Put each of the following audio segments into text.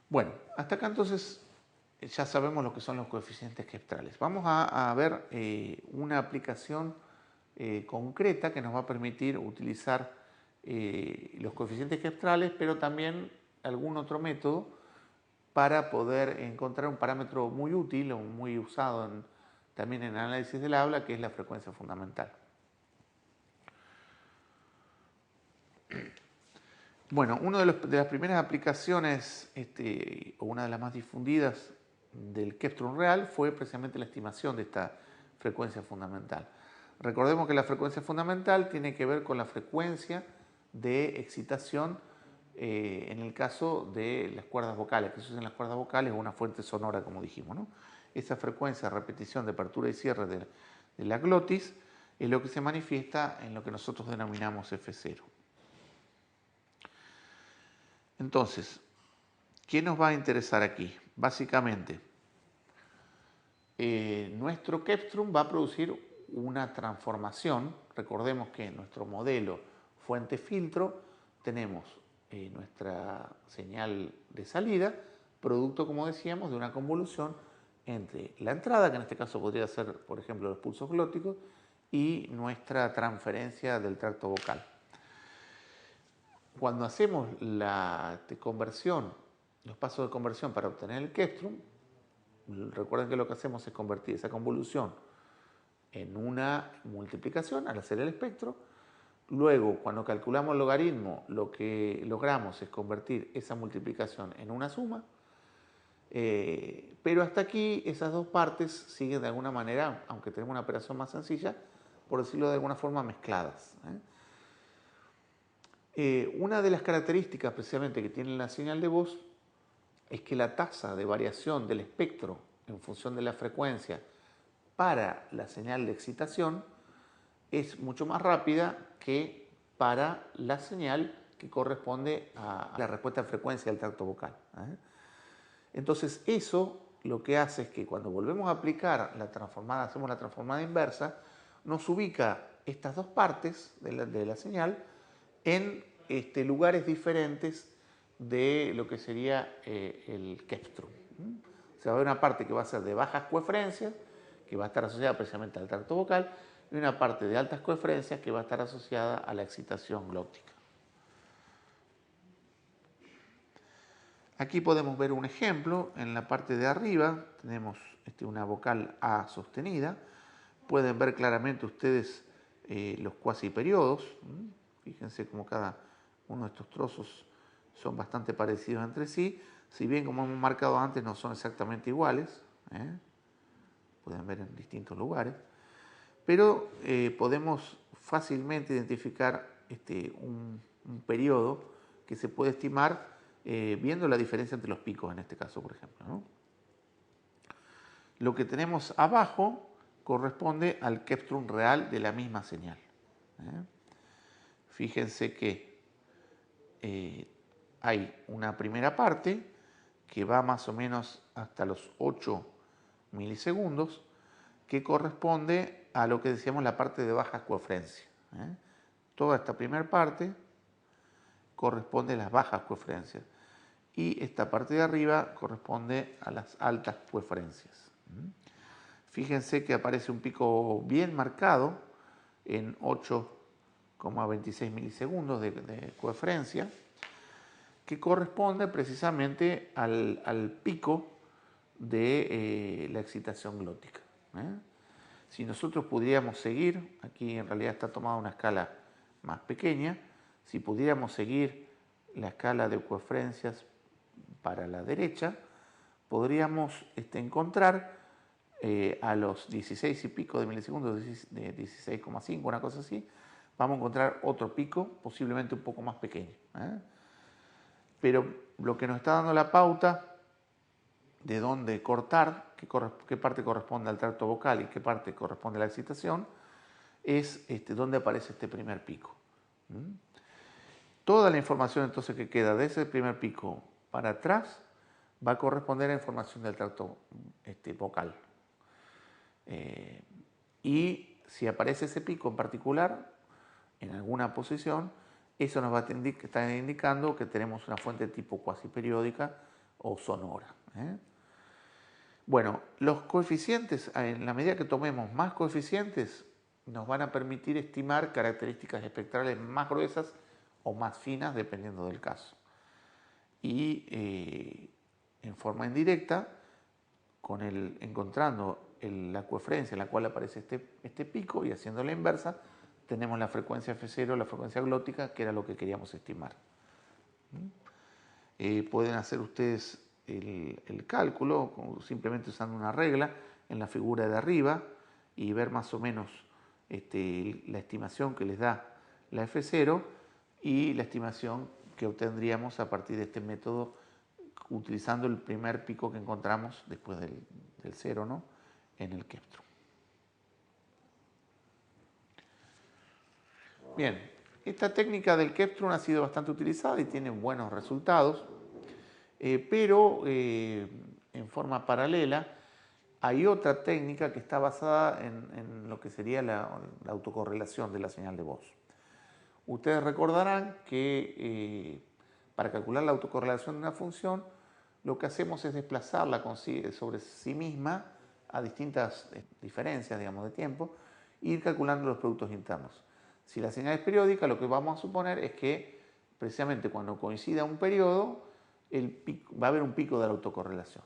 Bueno, hasta acá entonces ya sabemos lo que son los coeficientes kestrales. Vamos a ver una aplicación concreta que nos va a permitir utilizar los coeficientes kestrales, pero también algún otro método para poder encontrar un parámetro muy útil o muy usado también en análisis del habla, que es la frecuencia fundamental. Bueno, una de las primeras aplicaciones, o una de las más difundidas del Keptrum real, fue precisamente la estimación de esta frecuencia fundamental. Recordemos que la frecuencia fundamental tiene que ver con la frecuencia de excitación en el caso de las cuerdas vocales, que se usan las cuerdas vocales o una fuente sonora, como dijimos, ¿no? Esa frecuencia de repetición de apertura y cierre de la glotis es lo que se manifiesta en lo que nosotros denominamos F0. Entonces, ¿qué nos va a interesar aquí? Básicamente, nuestro Keptrum va a producir una transformación. Recordemos que en nuestro modelo fuente-filtro tenemos nuestra señal de salida, producto, como decíamos, de una convolución entre la entrada, que en este caso podría ser, por ejemplo, los pulsos glóticos, y nuestra transferencia del tracto vocal. Cuando hacemos la conversión, los pasos de conversión para obtener el Keptrum, recuerden que lo que hacemos es convertir esa convolución en una multiplicación al hacer el espectro. Luego, cuando calculamos el logaritmo, lo que logramos es convertir esa multiplicación en una suma. Pero hasta aquí esas dos partes siguen de alguna manera, aunque tenemos una operación más sencilla, por decirlo de alguna forma, mezcladas. Una de las características precisamente que tiene la señal de voz es que la tasa de variación del espectro en función de la frecuencia para la señal de excitación es mucho más rápida que para la señal que corresponde a la respuesta en frecuencia del tracto vocal. Entonces eso lo que hace es que cuando volvemos a aplicar la transformada, hacemos la transformada inversa, nos ubica estas dos partes de la señal en lugares diferentes de lo que sería el Keptrum. O sea, va a haber una parte que va a ser de bajas coeferencias, que va a estar asociada precisamente al tracto vocal, y una parte de altas coeferencias que va a estar asociada a la excitación glótica. Aquí podemos ver un ejemplo. En la parte de arriba tenemos una vocal A sostenida. Pueden ver claramente ustedes los cuasiperiodos. Fíjense cómo cada uno de estos trozos son bastante parecidos entre sí. Si bien, como hemos marcado antes, no son exactamente iguales. Pueden ver en distintos lugares. Pero podemos fácilmente identificar un periodo que se puede estimar viendo la diferencia entre los picos en este caso, por ejemplo, ¿no? Lo que tenemos abajo corresponde al Keptrum real de la misma señal. Fíjense que hay una primera parte que va más o menos hasta los 8 milisegundos, que corresponde a lo que decíamos la parte de baja coeferencia. Toda esta primera parte corresponde a las bajas coeferencias y esta parte de arriba corresponde a las altas coeferencias. Fíjense que aparece un pico bien marcado en 8,26 milisegundos de coeferencia, que corresponde precisamente al pico de la excitación glótica. Si nosotros pudiéramos seguir, aquí en realidad está tomada una escala más pequeña, si pudiéramos seguir la escala de coeferencias para la derecha, podríamos encontrar a los 16 y pico de milisegundos, de 16,5, una cosa así, vamos a encontrar otro pico, posiblemente un poco más pequeño. Pero lo que nos está dando la pauta de dónde cortar, qué parte corresponde al tracto vocal y qué parte corresponde a la excitación, es dónde aparece este primer pico. Toda la información entonces que queda de ese primer pico para atrás va a corresponder a información del tracto vocal. Y si aparece ese pico en particular en alguna posición, eso nos va a estar indicando que tenemos una fuente tipo cuasi periódica o sonora. Bueno, los coeficientes, en la medida que tomemos más coeficientes, nos van a permitir estimar características espectrales más gruesas o más finas, dependiendo del caso. Y en forma indirecta, encontrando la coeferencia en la cual aparece este pico y haciendo la inversa, tenemos la frecuencia F0, la frecuencia glótica, que era lo que queríamos estimar. Pueden hacer ustedes el cálculo simplemente usando una regla en la figura de arriba y ver más o menos la estimación que les da la F0 y la estimación que obtendríamos a partir de este método utilizando el primer pico que encontramos después del 0, ¿no?, en el Keptrum. Bien, esta técnica del Keptrum ha sido bastante utilizada y tiene buenos resultados, pero en forma paralela hay otra técnica que está basada en lo que sería la autocorrelación de la señal de voz. Ustedes recordarán que para calcular la autocorrelación de una función, lo que hacemos es desplazarla sobre sí misma a distintas diferencias, digamos, de tiempo, e ir calculando los productos internos. Si la señal es periódica, lo que vamos a suponer es que precisamente cuando coincida un periodo, va a haber un pico de la autocorrelación.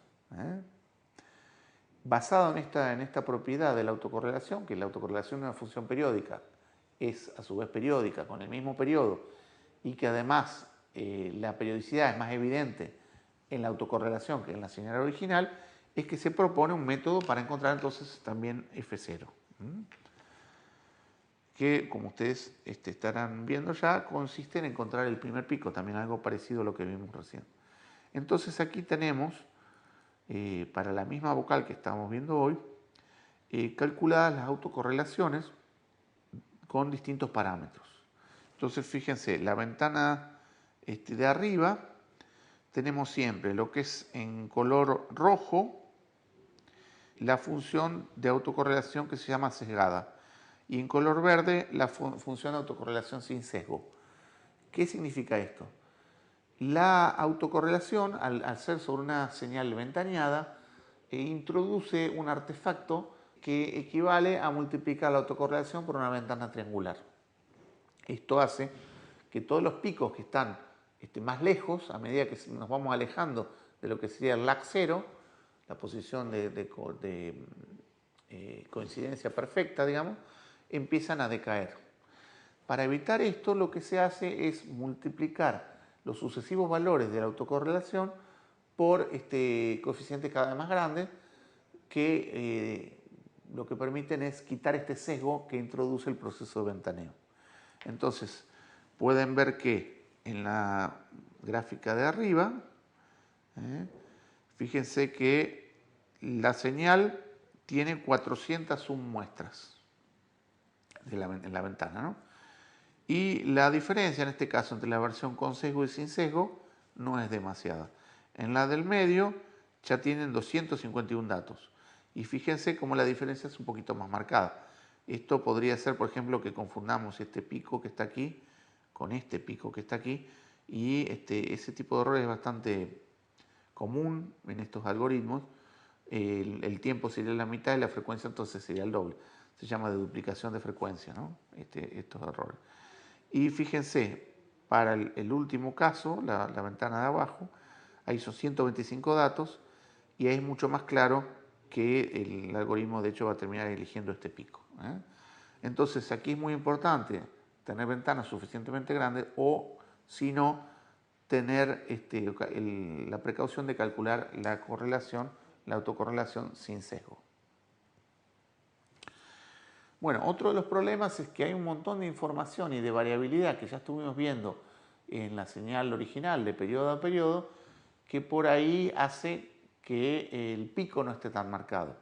Basado en esta propiedad de la autocorrelación, que la autocorrelación de una función periódica es a su vez periódica con el mismo periodo y que además la periodicidad es más evidente en la autocorrelación que en la señal original, es que se propone un método para encontrar entonces también F0. Que, como ustedes estarán viendo ya, consiste en encontrar el primer pico, también algo parecido a lo que vimos recién. Entonces aquí tenemos, para la misma vocal que estamos viendo hoy, calculadas las autocorrelaciones con distintos parámetros. Entonces fíjense, la ventana de arriba tenemos siempre lo que es en color rojo la función de autocorrelación que se llama sesgada y en color verde la función de autocorrelación sin sesgo. ¿Qué significa esto? La autocorrelación, al ser sobre una señal ventaneada, introduce un artefacto que equivale a multiplicar la autocorrelación por una ventana triangular. Esto hace que todos los picos que están más lejos, a medida que nos vamos alejando de lo que sería el lag 0, la posición de coincidencia perfecta, digamos, empiezan a decaer. Para evitar esto, lo que se hace es multiplicar los sucesivos valores de la autocorrelación por coeficientes cada vez más grandes que lo que permiten es quitar este sesgo que introduce el proceso de ventaneo. Entonces, pueden ver que en la gráfica de arriba, fíjense que la señal tiene 400 submuestras en la ventana, ¿no? Y la diferencia en este caso entre la versión con sesgo y sin sesgo no es demasiada. En la del medio ya tienen 251 datos. Y fíjense cómo la diferencia es un poquito más marcada. Esto podría ser, por ejemplo, que confundamos este pico que está aquí con este pico que está aquí. Y ese tipo de error es bastante común en estos algoritmos. El tiempo sería la mitad y la frecuencia entonces sería el doble. Se llama de duplicación de frecuencia, ¿no? Estos errores. Y fíjense, para el último caso, la ventana de abajo, ahí son 125 datos y ahí es mucho más claro que el algoritmo de hecho va a terminar eligiendo este pico. Entonces aquí es muy importante tener ventanas suficientemente grandes o, si no, tener la precaución de calcular la autocorrelación sin sesgo. Bueno, otro de los problemas es que hay un montón de información y de variabilidad que ya estuvimos viendo en la señal original de periodo a periodo, que por ahí hace que el pico no esté tan marcado.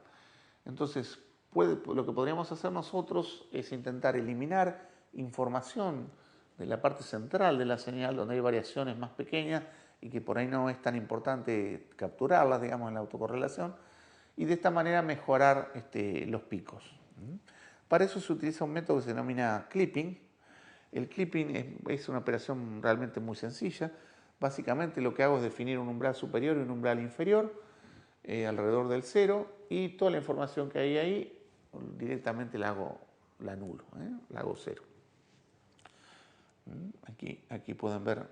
Entonces, lo que podríamos hacer nosotros es intentar eliminar información de la parte central de la señal, donde hay variaciones más pequeñas y que por ahí no es tan importante capturarlas, digamos, en la autocorrelación, y de esta manera mejorar los picos. Para eso se utiliza un método que se denomina clipping. El clipping es una operación realmente muy sencilla. Básicamente lo que hago es definir un umbral superior y un umbral inferior alrededor del 0, y toda la información que hay ahí directamente la anulo, la hago 0. Aquí pueden ver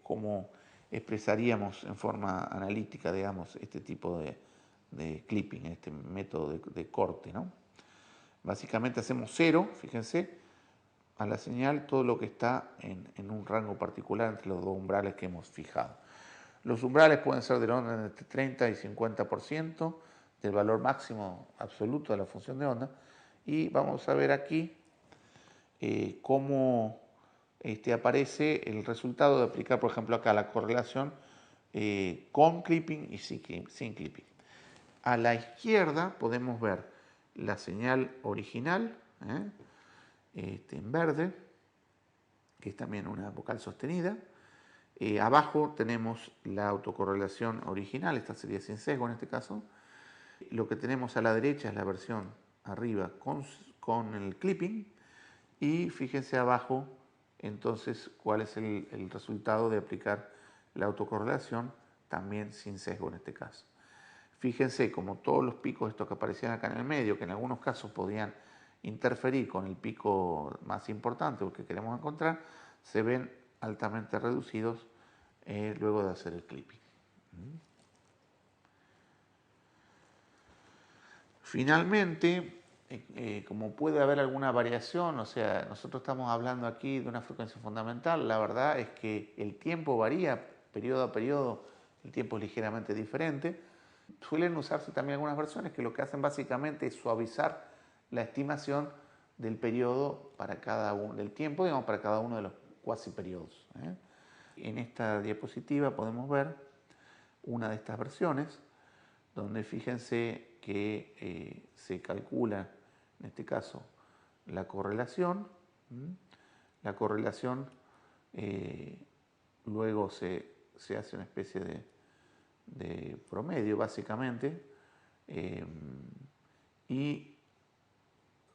cómo expresaríamos en forma analítica, digamos, este tipo de clipping, este método de corte, ¿no? Básicamente hacemos 0, fíjense, a la señal todo lo que está en un rango particular entre los dos umbrales que hemos fijado. Los umbrales pueden ser del orden entre 30 y 50% del valor máximo absoluto de la función de onda, y vamos a ver aquí cómo aparece el resultado de aplicar, por ejemplo, acá la correlación con clipping y sin clipping. A la izquierda podemos ver la señal original, en verde, que es también una vocal sostenida. Abajo tenemos la autocorrelación original, esta sería sin sesgo en este caso. Lo que tenemos a la derecha es la versión arriba con el clipping, y fíjense abajo entonces cuál es el resultado de aplicar la autocorrelación también sin sesgo en este caso. Fíjense como todos los picos estos que aparecían acá en el medio, que en algunos casos podían interferir con el pico más importante o que queremos encontrar, se ven altamente reducidos luego de hacer el clipping. Finalmente, como puede haber alguna variación, o sea, nosotros estamos hablando aquí de una frecuencia fundamental, la verdad es que el tiempo varía, periodo a periodo, el tiempo es ligeramente diferente. Suelen usarse también algunas versiones que lo que hacen básicamente es suavizar la estimación del periodo para cada uno, del tiempo, digamos, para cada uno de los cuasi periodos. En esta diapositiva podemos ver una de estas versiones, donde fíjense que se calcula, en este caso, la correlación. La correlación luego se hace una especie de promedio, básicamente, y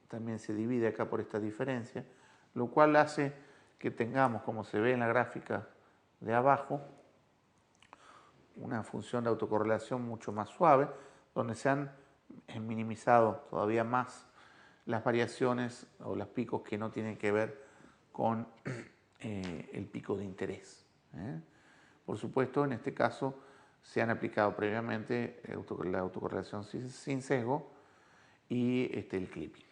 también se divide acá por esta diferencia, lo cual hace que tengamos, como se ve en la gráfica de abajo, una función de autocorrelación mucho más suave, donde se han minimizado todavía más las variaciones o los picos que no tienen que ver con el pico de interés. Por supuesto, en este caso se han aplicado previamente la autocorrelación sin sesgo y el clipping.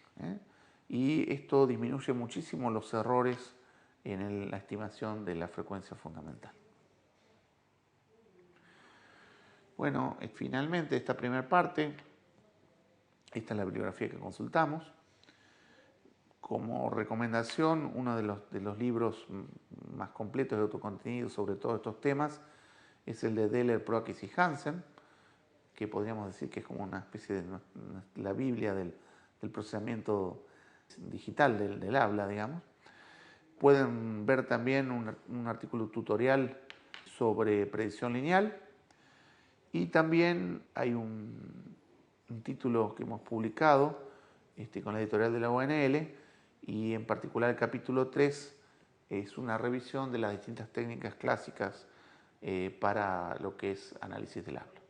Y esto disminuye muchísimo los errores en la estimación de la frecuencia fundamental. Bueno, finalmente esta primera parte, esta es la bibliografía que consultamos. Como recomendación, uno de los libros más completos de autocontenido sobre todos estos temas es el de Deller, Proakis y Hansen, que podríamos decir que es como una especie de la Biblia del procesamiento digital del habla, digamos. Pueden ver también un artículo tutorial sobre predicción lineal, y también hay un título que hemos publicado con la editorial de la UNL, y en particular el capítulo 3 es una revisión de las distintas técnicas clásicas para lo que es análisis del habla.